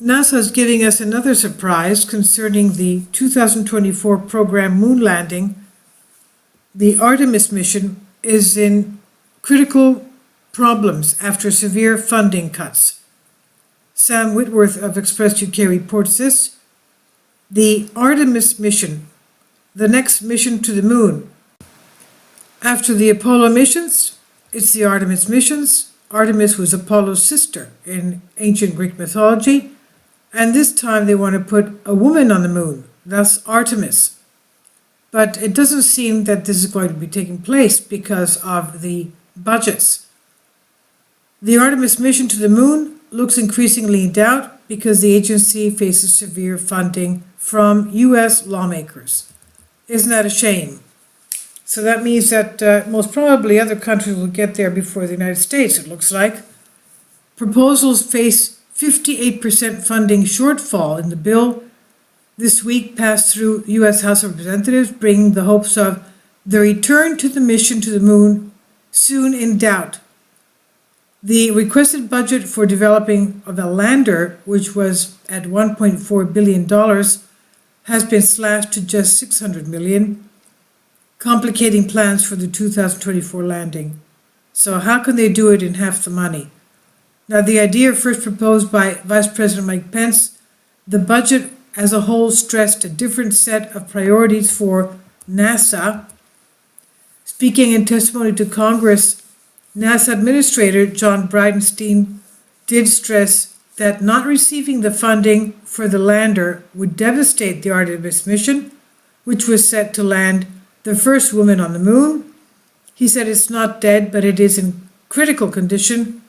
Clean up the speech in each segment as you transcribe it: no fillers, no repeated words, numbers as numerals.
NASA is giving us another surprise concerning the 2024 program moon landing. The Artemis mission is in critical problems after severe funding cuts. Sam Whitworth of Express UK reports this. The Artemis mission, the next mission to the moon. After the Apollo missions, it's the Artemis missions. Artemis was Apollo's sister in ancient Greek mythology. And this time they want to put a woman on the moon, thus Artemis. But it doesn't seem that this is going to be taking place because of the budgets. The Artemis mission to the moon looks increasingly in doubt because the agency faces severe funding from US lawmakers. Isn't that a shame? So that means that most probably other countries will get there before the United States, it looks like. Proposals face 58% funding shortfall in the bill this week passed through US House of Representatives, bringing the hopes of the return to the mission to the moon soon in doubt. The requested budget for developing of a lander, which was at $1.4 billion, has been slashed to just $600 million, complicating plans for the 2024 landing. So how can they do it in half the money? Now, the idea first proposed by Vice President Mike Pence, the budget as a whole stressed a different set of priorities for NASA. Speaking in testimony to Congress, NASA Administrator John Bridenstine did stress that not receiving the funding for the lander would devastate the Artemis mission, which was set to land the first woman on the moon. He said it's not dead, but it is in critical condition.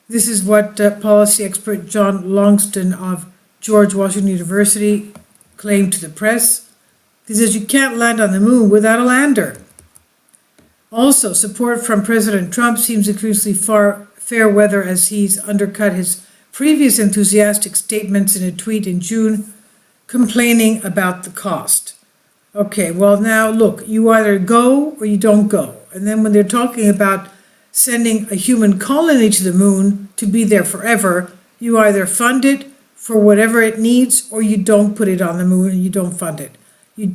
This is what policy expert John Longston of George Washington University claimed to the press. He says you can't land on the moon without a lander. Also, support from President Trump seems increasingly fair weather as he's undercut his previous enthusiastic statements in a tweet in June complaining about the cost. Okay, well now look, you either go or you don't go. And then when they're talking about sending a human colony to the moon to be there forever, you either fund it for whatever it needs or you don't put it on the moon and you don't fund it. You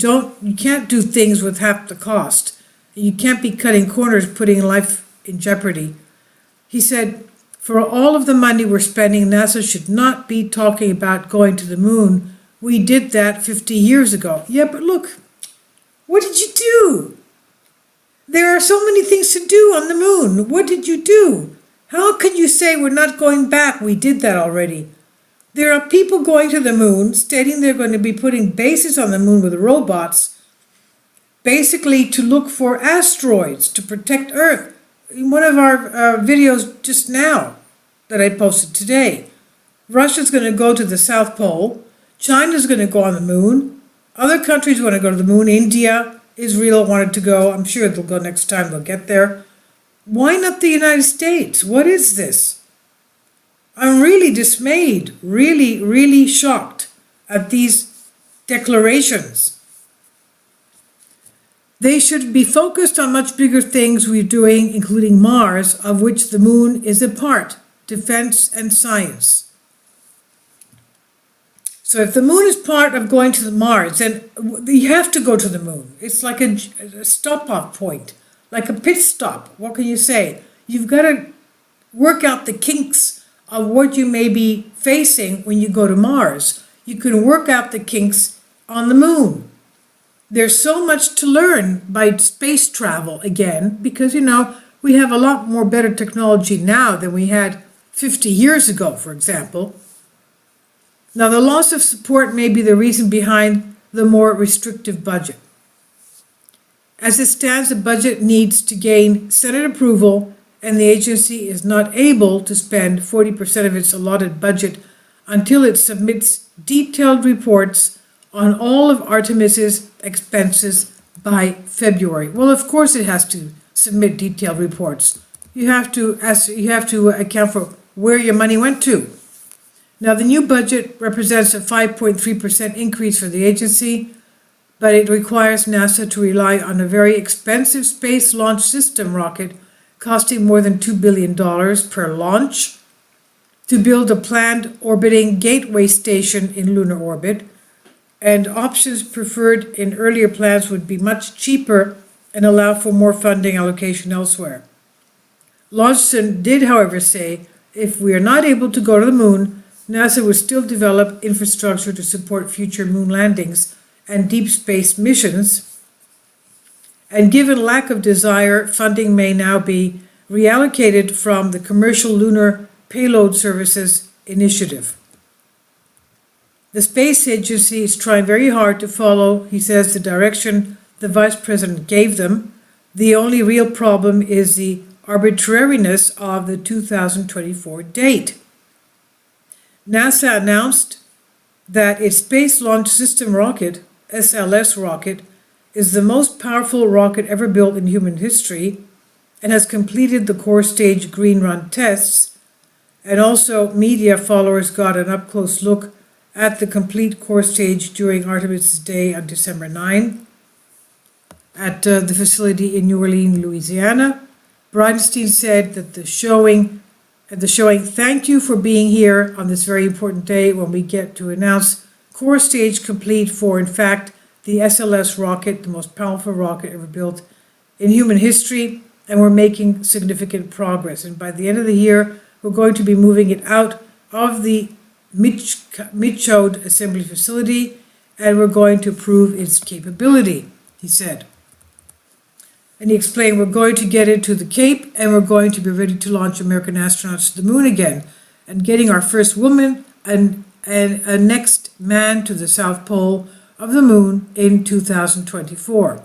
can't do things with half the cost. You can't be cutting corners, putting life in jeopardy. He said, for all of the money we're spending, NASA should not be talking about going to the moon. We did that 50 years ago. Yeah, but look, what did you do? There are so many things to do on the moon. What did you do? How can you say we're not going back? We did that already. There are people going to the moon, stating they're going to be putting bases on the moon with robots, basically to look for asteroids, to protect Earth. In one of our videos just now that I posted today, Russia's going to go to the South Pole, China's going to go on the moon, other countries want to go to the moon, India, Israel wanted to go. I'm sure they'll go next time they'll get there. Why not the United States? What is this? I'm really dismayed, really, really shocked at these declarations. They should be focused on much bigger things we're doing, including Mars, of which the moon is a part, defense and science. So if the moon is part of going to Mars, then you have to go to the moon. It's like a stop-off point, like a pit stop. What can you say? You've got to work out the kinks of what you may be facing when you go to Mars. You can work out the kinks on the moon. There's so much to learn by space travel again, because, we have a lot more better technology now than we had 50 years ago, for example. Now, the loss of support may be the reason behind the more restrictive budget. As it stands, the budget needs to gain Senate approval, and the agency is not able to spend 40% of its allotted budget until it submits detailed reports on all of Artemis's expenses by February. Well, of course it has to submit detailed reports. You have to account for where your money went to. Now, the new budget represents a 5.3% increase for the agency, but it requires NASA to rely on a very expensive Space Launch System rocket costing more than $2 billion per launch. to build a planned orbiting gateway station in lunar orbit, and options preferred in earlier plans would be much cheaper and allow for more funding allocation elsewhere. Launceston did, however, say if we are not able to go to the moon, NASA would still develop infrastructure to support future moon landings and deep space missions. And given lack of desire, funding may now be reallocated from the Commercial Lunar Payload Services Initiative. The space agency is trying very hard to follow, he says, the direction the vice president gave them. The only real problem is the arbitrariness of the 2024 date. NASA announced that its Space Launch System rocket, SLS rocket, is the most powerful rocket ever built in human history and has completed the core stage green run tests. And also media followers got an up-close look at the complete core stage during Artemis Day on December 9 at the facility in New Orleans, Louisiana. Bridenstine said that the showing, thank you for being here on this very important day when we get to announce core stage complete for, in fact, the SLS rocket, the most powerful rocket ever built in human history, and we're making significant progress. And by the end of the year, we're going to be moving it out of the Michoud assembly facility, and we're going to prove its capability, he said. And he explained, we're going to get it to the Cape, and we're going to be ready to launch American astronauts to the moon again, and getting our first woman and a next man to the South Pole of the moon in 2024. And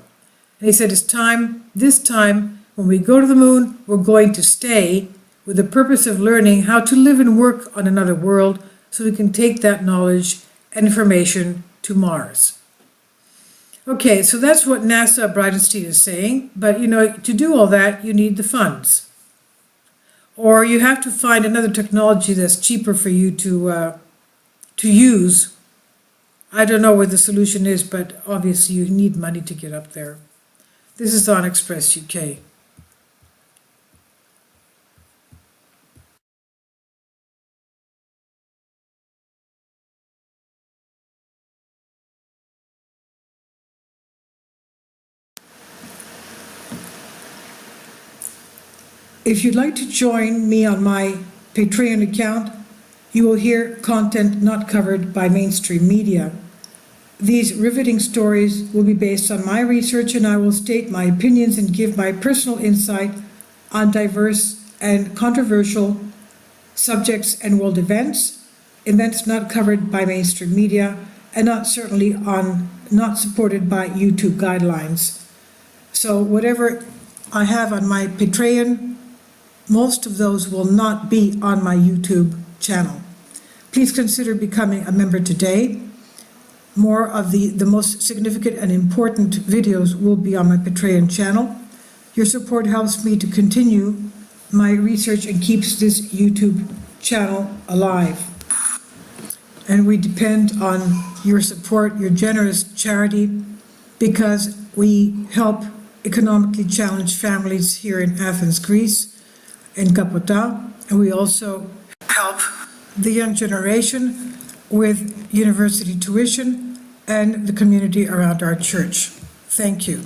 he said, this time, when we go to the moon, we're going to stay with the purpose of learning how to live and work on another world so we can take that knowledge and information to Mars. Okay, so that's what NASA Bridenstine is saying, but to do all that, you need the funds. Or you have to find another technology that's cheaper for you to use. I don't know what the solution is, but obviously you need money to get up there. This is on Express UK. If you'd like to join me on my Patreon account, you will hear content not covered by mainstream media. These riveting stories will be based on my research, and I will state my opinions and give my personal insight on diverse and controversial subjects and world events not covered by mainstream media, and not supported by YouTube guidelines. So whatever I have on my Patreon, most of those will not be on my YouTube channel. Please consider becoming a member today. More of the most significant and important videos will be on my Patreon channel. Your support helps me to continue my research and keeps this YouTube channel alive. And we depend on your support, your generous charity, because we help economically challenged families here in Athens, Greece, in Kapota, and we also help the young generation with university tuition and the community around our church. Thank you.